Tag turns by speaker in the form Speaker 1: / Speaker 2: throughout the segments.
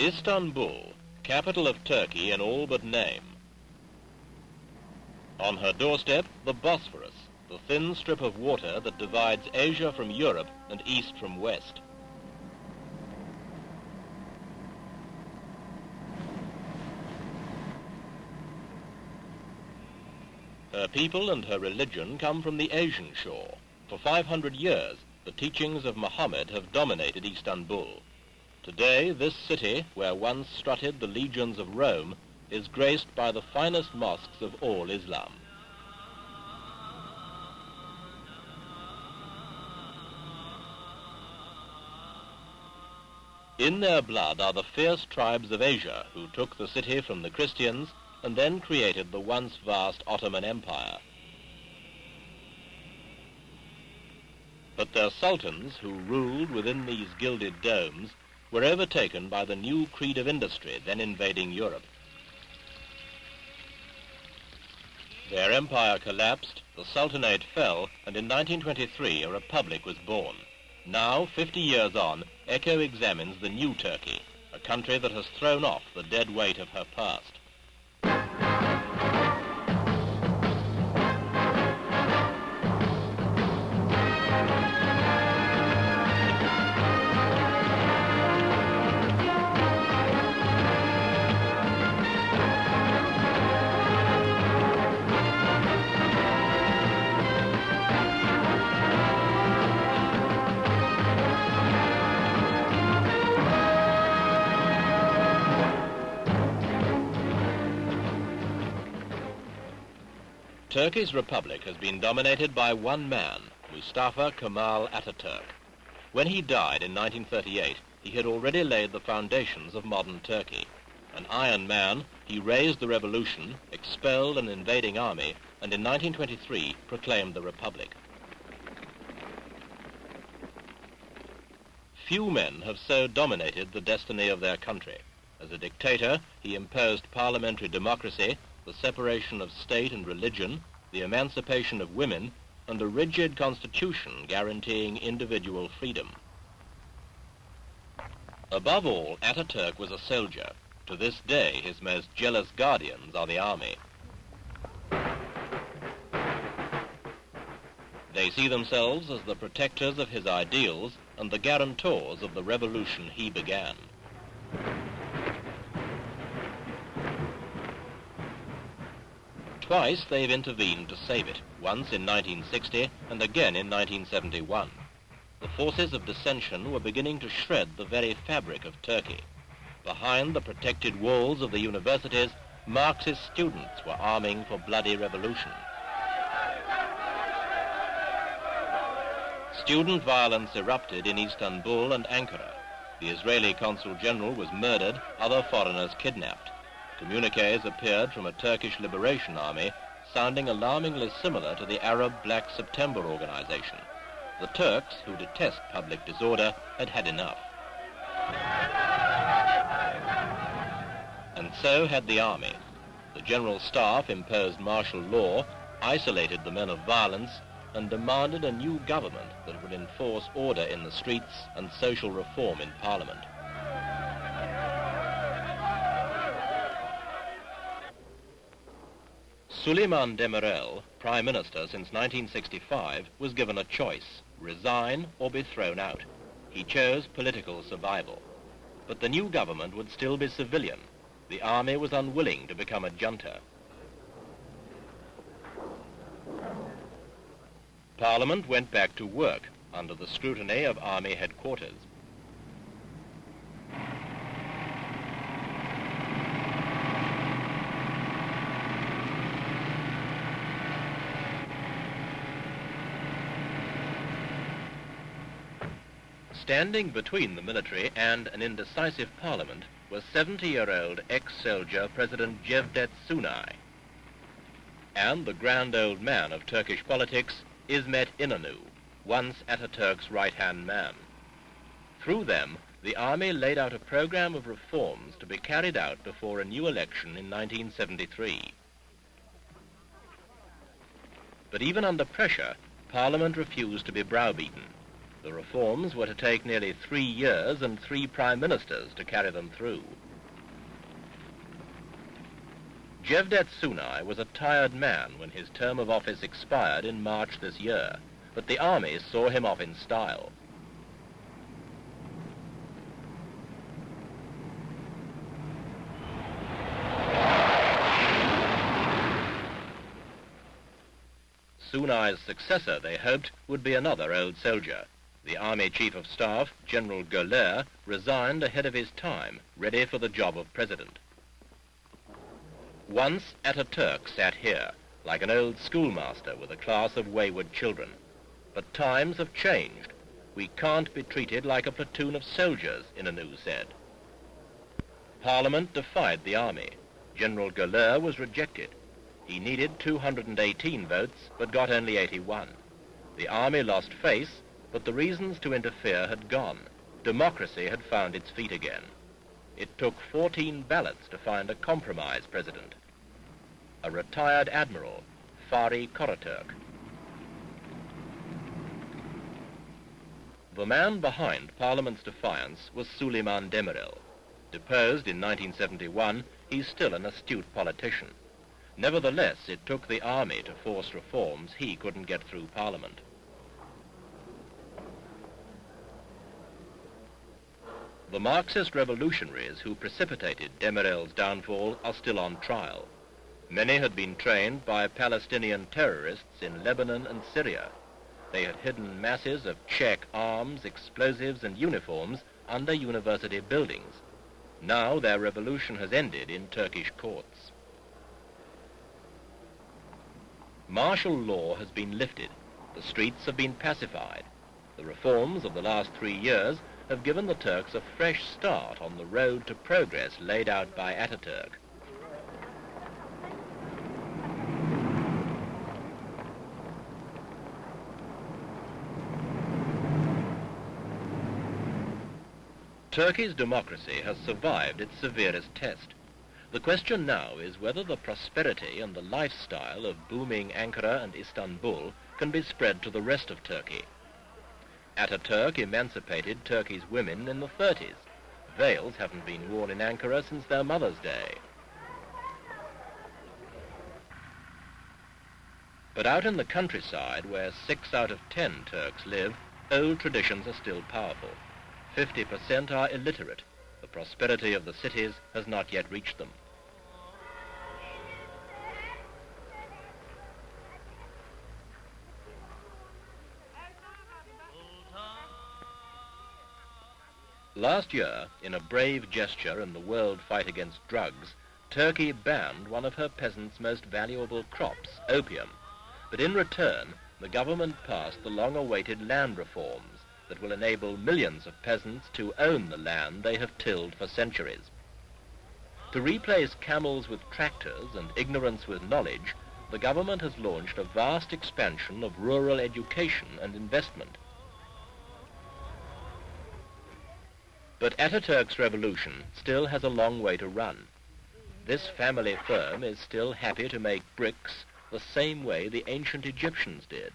Speaker 1: Istanbul, capital of Turkey in all but name. On her doorstep, the Bosphorus, the thin strip of water that divides Asia from Europe and East from West. Her people and her religion come from the Asian shore. For 500 years, the teachings of Muhammad have dominated Istanbul. Today, this city, where once strutted the legions of Rome, is graced by the finest mosques of all Islam. In their blood are the fierce tribes of Asia who took the city from the Christians and then created the once vast Ottoman Empire. But their sultans, who ruled within these gilded domes, were overtaken by the new creed of industry then invading Europe. Their empire collapsed, the Sultanate fell, and in 1923 a republic was born. Now, 50 years on, Echo examines the new Turkey, a country that has thrown off the dead weight of her past. Turkey's republic has been dominated by one man, Mustafa Kemal Ataturk. When he died in 1938, he had already laid the foundations of modern Turkey. An iron man, he raised the revolution, expelled an invading army, and in 1923 proclaimed the republic. Few men have so dominated the destiny of their country. As a dictator, he imposed parliamentary democracy, the separation of state and religion, the emancipation of women, and a rigid constitution guaranteeing individual freedom. Above all, Ataturk was a soldier. To this day, his most jealous guardians are the army. They see themselves as the protectors of his ideals and the guarantors of the revolution he began. Twice they've intervened to save it, once in 1960 and again in 1971. The forces of dissension were beginning to shred the very fabric of Turkey. Behind the protected walls of the universities, Marxist students were arming for bloody revolution. Student violence erupted in Istanbul and Ankara. The Israeli consul general was murdered, other foreigners kidnapped. Communiques appeared from a Turkish liberation army, sounding alarmingly similar to the Arab Black September organization. The Turks, who detest public disorder, had had enough. And so had the army. The General Staff imposed martial law, isolated the men of violence, and demanded a new government that would enforce order in the streets and social reform in Parliament. Süleyman Demirel, Prime Minister since 1965, was given a choice: resign or be thrown out. He chose political survival. But the new government would still be civilian. The army was unwilling to become a junta. Parliament went back to work under the scrutiny of army headquarters. Standing between the military and an indecisive parliament was 70-year-old ex-soldier President Cevdet Sunay and the grand old man of Turkish politics, İsmet İnönü, once Ataturk's right-hand man. Through them, the army laid out a program of reforms to be carried out before a new election in 1973. But even under pressure, Parliament refused to be browbeaten. The reforms were to take nearly 3 years and 3 prime ministers to carry them through. Cevdet Sunay was a tired man when his term of office expired in March this year, but the army saw him off in style. Sunay's successor, they hoped, would be another old soldier. The Army Chief of Staff, General Göler, resigned ahead of his time, ready for the job of president. Once Ataturk sat here, like an old schoolmaster with a class of wayward children. But times have changed. We can't be treated like a platoon of soldiers, Inanu said. Parliament defied the army. General Göler was rejected. He needed 218 votes, but got only 81. The army lost face, but the reasons to interfere had gone. Democracy had found its feet again. It took 14 ballots to find a compromise president. A retired admiral, Fahri Karaturk. The man behind Parliament's defiance was Süleyman Demirel. Deposed in 1971, he's still an astute politician. Nevertheless, it took the army to force reforms he couldn't get through Parliament. The Marxist revolutionaries who precipitated Demirel's downfall are still on trial. Many had been trained by Palestinian terrorists in Lebanon and Syria. They had hidden masses of Czech arms, explosives and uniforms under university buildings. Now their revolution has ended in Turkish courts. Martial law has been lifted. The streets have been pacified. The reforms of the last 3 years have given the Turks a fresh start on the road to progress laid out by Ataturk. Turkey's democracy has survived its severest test. The question now is whether the prosperity and the lifestyle of booming Ankara and Istanbul can be spread to the rest of Turkey. Ataturk emancipated Turkey's women in the 30s. Veils haven't been worn in Ankara since their mother's day. But out in the countryside, where 6 out of 10 Turks live, old traditions are still powerful. 50% are illiterate. The prosperity of the cities has not yet reached them. Last year, in a brave gesture in the world fight against drugs, Turkey banned one of her peasants' most valuable crops, opium. But in return, the government passed the long-awaited land reforms that will enable millions of peasants to own the land they have tilled for centuries. To replace camels with tractors and ignorance with knowledge, the government has launched a vast expansion of rural education and investment. But Ataturk's revolution still has a long way to run. This family firm is still happy to make bricks the same way the ancient Egyptians did.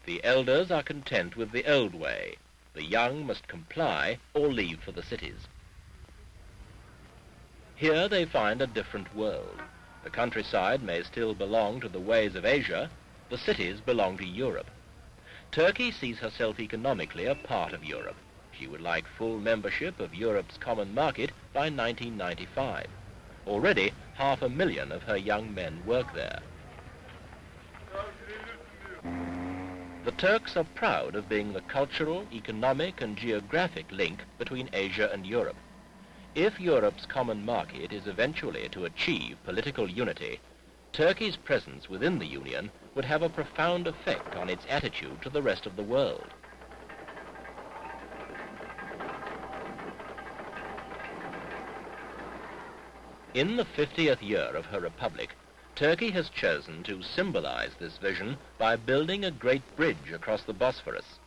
Speaker 1: The elders are content with the old way. The young must comply or leave for the cities. Here they find a different world. The countryside may still belong to the ways of Asia. The cities belong to Europe. Turkey sees herself economically a part of Europe. She would like full membership of Europe's common market by 1995. Already, 500,000 of her young men work there. The Turks are proud of being the cultural, economic and geographic link between Asia and Europe. If Europe's common market is eventually to achieve political unity, Turkey's presence within the Union would have a profound effect on its attitude to the rest of the world. In the 50th year of her republic, Turkey has chosen to symbolize this vision by building a great bridge across the Bosphorus.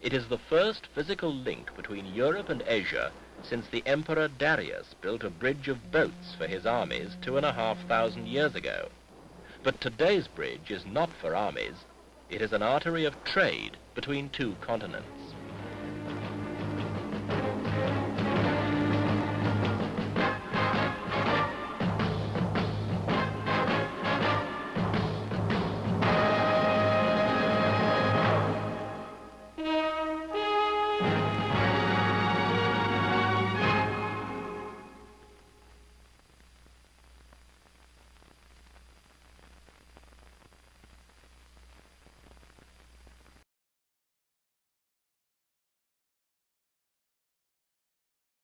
Speaker 1: It is the first physical link between Europe and Asia since the Emperor Darius built a bridge of boats for his armies 2,500 years ago. But today's bridge is not for armies. It is an artery of trade between two continents.